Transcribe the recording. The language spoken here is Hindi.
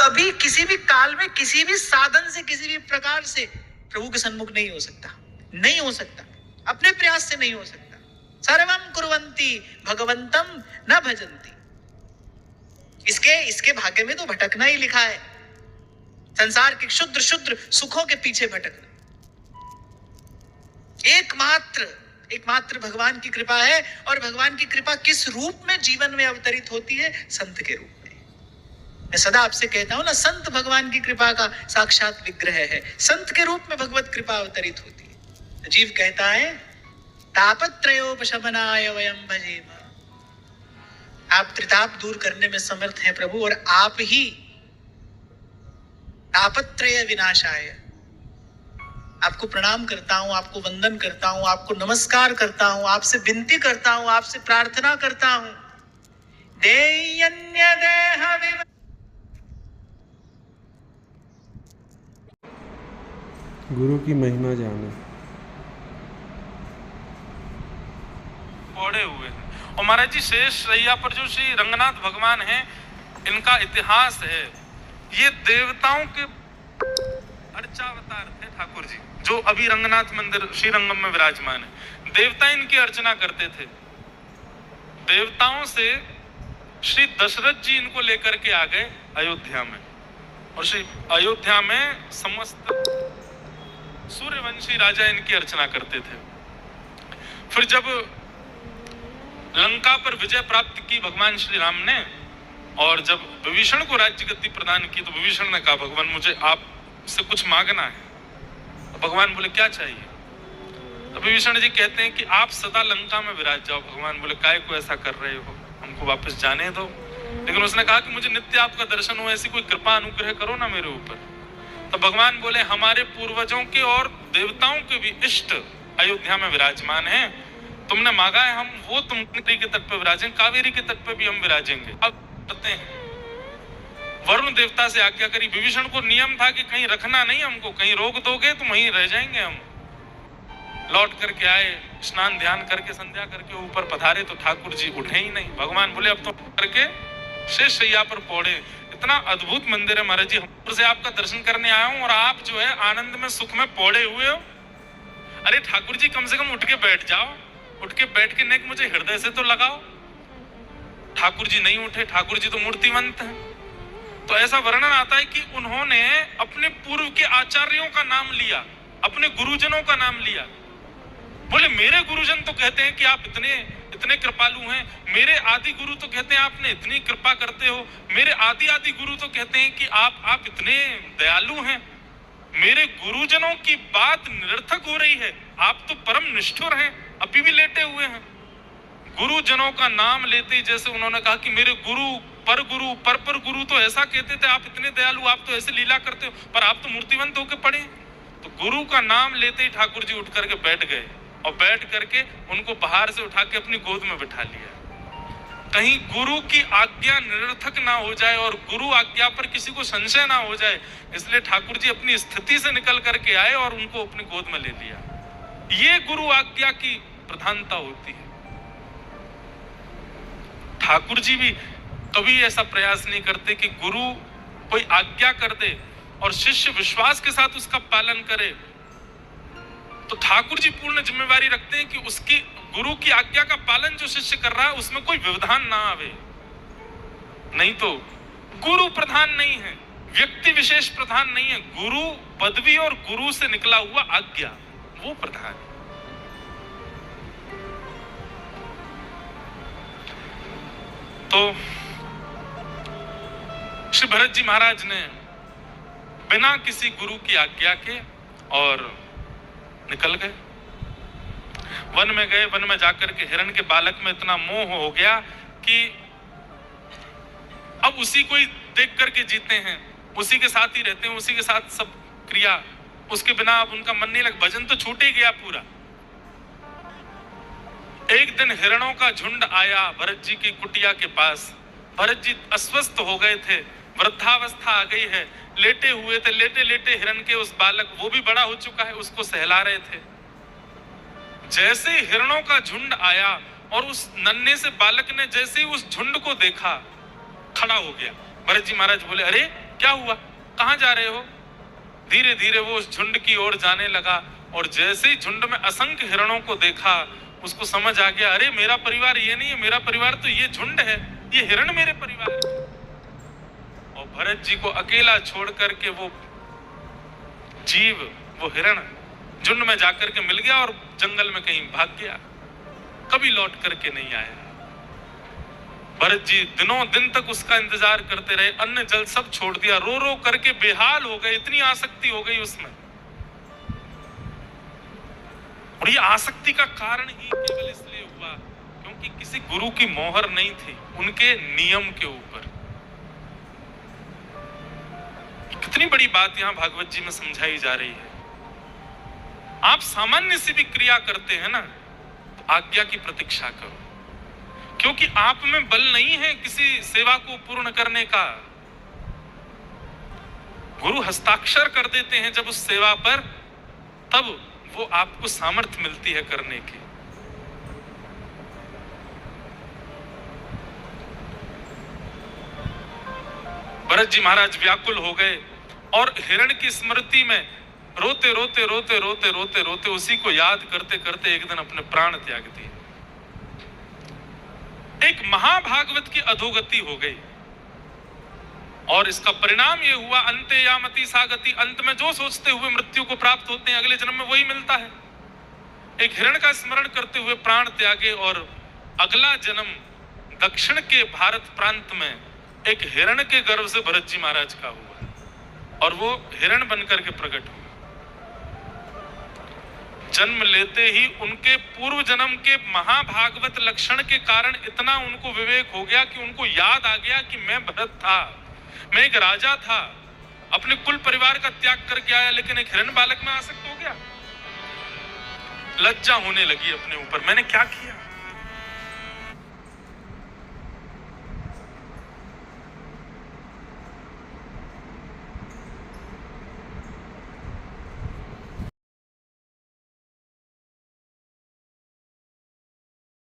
कभी किसी भी काल में किसी भी साधन से किसी भी प्रकार से प्रभु के सन्मुख नहीं हो सकता, नहीं हो सकता, अपने प्रयास से नहीं हो सकता। सर्वम कुर्वन्ति भगवंतम न भजन्ति। इसके भाग्य में तो भटकना ही लिखा है, संसार के शुद्र शुद्र सुखों के पीछे भटकना। एकमात्र भगवान की कृपा है, और भगवान की कृपा किस रूप में जीवन में अवतरित होती है? संत के रूप में। मैं सदा आपसे कहता हूं ना, संत भगवान की कृपा का साक्षात विग्रह है। संत के रूप में भगवत कृपा अवतरित होती है। जीव कहता है तापत्रयोपशमनाय वयम भजेम। आप त्रिताप दूर करने में समर्थ हैं प्रभु, और आप ही तापत्रय विनाशाय। आपको प्रणाम करता हूं, आपको वंदन करता हूं, आपको नमस्कार करता हूं, आपसे विनती करता हूं, आपसे प्रार्थना करता हूं। देयन्य देह विव। गुरु की महिमा जाने। पड़े हुए हैं। और महाराज जी शेष रैया पर जो श्री रंगनाथ भगवान हैं, इनका इतिहास है। ये देवताओं के अर्चावतार थे ठाकुर जी, जो अभी रंगनाथ मंदिर श्रीरंगम में विराजमान है। देवता इनकी अर्चना करते थे। देवताओं से श्री दशरथ जी इनको लेकर के आ गए अयोध्या में, और श्री अयोध्या में समस्त सूर्यवंशी राजा इनकी अर्चना करते थे। फिर जब लंका पर विजय प्राप्त की भगवान श्री राम ने, और जब विभीषण को राज्य गद्दी प्रदान की, तो विभीषण ने कहा भगवान मुझे आपसे कुछ मांगना है। तो भगवान बोले क्या चाहिए? तो विभीषण जी कहते हैं कि आप सदा लंका में विराज जाओ। भगवान बोले काय को ऐसा कर रहे हो, हमको वापस जाने दो। लेकिन उसने कहा कि मुझे नित्य आपका दर्शन हो, ऐसी कोई कृपा अनुग्रह करो ना मेरे ऊपर। तो भगवान बोले हमारे पूर्वजों के और देवताओं के भी इष्ट अयोध्या में विराजमान हैं। तुमने मांगा है, हम वो तुम नदी के तट पर विराजेंगे, कावेरी के तट पर भी हम विराजेंगे। अब करते हैं, वरुण देवता से आज्ञा करी। विभीषण को नियम था कि कहीं रखना नहीं हमको, कहीं रोक दोगे तो वहीं रह जाएंगे हम। लौट करके आए, स्नान ध्यान करके संध्या करके ऊपर पधारे तो ठाकुर जी उठे ही नहीं। भगवान बोले अब तो करके शेष शैया पर पौड़े। इतना अद्भुत मंदिर है महाराज जी, हम से आपका दर्शन करने आया हूँ और आप जो है आनंद में सुख में पौड़े हुए हो। अरे ठाकुर जी कम से कम उठ के बैठ जाओ, उठ के बैठ के नेक मुझे हृदय से तो लगाओ। ठाकुर जी नहीं उठे। ठाकुर जी तो मूर्तिमंत हैं। तो ऐसा वर्णन आता है कि उन्होंने अपने पूर्व के आचार्यों का नाम लिया, अपने गुरुजनों का नाम लिया। बोले मेरे गुरुजन तो कहते हैं कि आप इतने इतने कृपालु हैं, मेरे आदि गुरु तो कहते हैं आपने इतनी कृपा करते हो, मेरे आदि आदि गुरु तो कहते हैं कि आप इतने दयालु हैं। मेरे गुरुजनों की बात निरर्थक हो रही है, आप तो परम निष्ठुर हैं, अभी भी लेटे हुए हैं। गुरुजनों का नाम लेते ही जैसे उन्होंने कहा कि मेरे गुरु पर गुरु तो ऐसा कहते थे, आप इतने दयालु, आप तो ऐसे लीला करते हो, पर आप तो मूर्तिवंत होकर पड़े। तो गुरु का नाम लेते ही ठाकुर जी उठ करके बैठ गए, और बैठ करके उनको बाहर से उठा के अपनी गोद में बिठा लिया। कहीं गुरु की आज्ञा निरर्थक ना हो जाए और गुरु आज्ञा पर किसी को संशय ना हो जाए, इसलिए ठाकुर जी अपनी स्थिति से निकल करके आए और उनको अपनी गोद में ले लिया। ये गुरु आज्ञा की प्रधानता होती है। ठाकुर जी भी कभी ऐसा प्रयास नहीं करते कि गुरु कोई आज्ञा कर दे और शिष्य विश्वास के साथ उसका पालन करे। तो ठाकुर जी पूर्ण जिम्मेवारी रखते हैं कि उसकी गुरु की आज्ञा का पालन जो शिष्य कर रहा है उसमें कोई व्यवधान ना आवे। नहीं तो गुरु प्रधान नहीं है, व्यक्ति विशेष प्रधान नहीं है, गुरु पदवी और गुरु से निकला हुआ आज्ञा वो प्रधान है। तो श्री भरत जी महाराज ने बिना किसी गुरु की आज्ञा के और निकल गए, वन में गए। वन में जाकर के हिरण के बालक में इतना मोह हो गया कि अब उसी को ही देख करके जीते हैं, उसी के साथ ही रहते हैं, उसी के साथ सब क्रिया, उसके बिना अब उनका मन नहीं लग। भजन तो छूट ही गया पूरा। एक दिन हिरणों का झुंड आया भरत जी की कुटिया के पास। भरत जी अस्वस्थ हो गए थे, वृद्धावस्था आ गई है, लेटे हुए थे। लेटे लेटे हिरण के उस बालक, वो भी बड़ा हो चुका है, उसको सहला रहे थे। जैसे हिरणों का झुंड आया और उस नन्हे से बालक ने जैसे ही उस झुंड को देखा, खड़ा हो गया। भरत जी महाराज बोले अरे क्या हुआ, कहां जा रहे हो? धीरे धीरे वो उस झुंड की ओर जाने लगा और जैसे ही झुंड में असंख्य हिरणों को देखा उसको समझ आ गया, अरे मेरा परिवार ये नहीं है, मेरा परिवार तो ये झुंड है, ये हिरण मेरे परिवार है। और भरत जी को अकेला छोड़ करके वो जीव, वो हिरण झुंड में जाकर के मिल गया और जंगल में कहीं भाग गया, कभी लौट करके नहीं आया। भरत जी दिनों दिन तक उसका इंतजार करते रहे, अन्न जल सब छोड़ दिया, रो रो करके बेहाल हो गए, इतनी आसक्ति हो गई उसमें। और ये आसक्ति का कारण ही केवल इसलिए हुआ क्योंकि किसी गुरु की मोहर नहीं थी उनके नियम के ऊपर। कितनी बड़ी बात यहां भागवत जी में समझाई जा रही है। आप सामान्य सी भी क्रिया करते हैं ना, तो आज्ञा की प्रतीक्षा करो, क्योंकि आप में बल नहीं है किसी सेवा को पूर्ण करने का। गुरु हस्ताक्षर कर देते हैं जब उस सेवा पर, तब वो आपको सामर्थ्य मिलती है करने की। भरत जी महाराज व्याकुल हो गए और हिरण की स्मृति में रोते रोते रोते रोते रोते रोते उसी को याद करते करते एक दिन अपने प्राण त्याग दिए। एक महाभागवत की अधोगति हो गई और इसका परिणाम यह हुआ, अंते यामति सागति, अंत में जो सोचते हुए मृत्यु को प्राप्त होते हैं अगले जन्म में वही मिलता है। एक हिरण का स्मरण करते हुए प्राण त्यागे और अगला जन्म दक्षिण के भारत प्रांत में एक हिरण के गर्भ से भरत जी महाराज का हुआ और वो हिरण बनकर के प्रकट हुआ। जन्म लेते ही उनके पूर्व जन्म के महाभागवत लक्षण के कारण इतना उनको विवेक हो गया कि उनको याद आ गया कि मैं भरत था, मैं एक राजा था, अपने कुल परिवार का त्याग करके आया, लेकिन एक हिरण बालक में आसक्त हो गया। लज्जा होने लगी अपने ऊपर, मैंने क्या किया।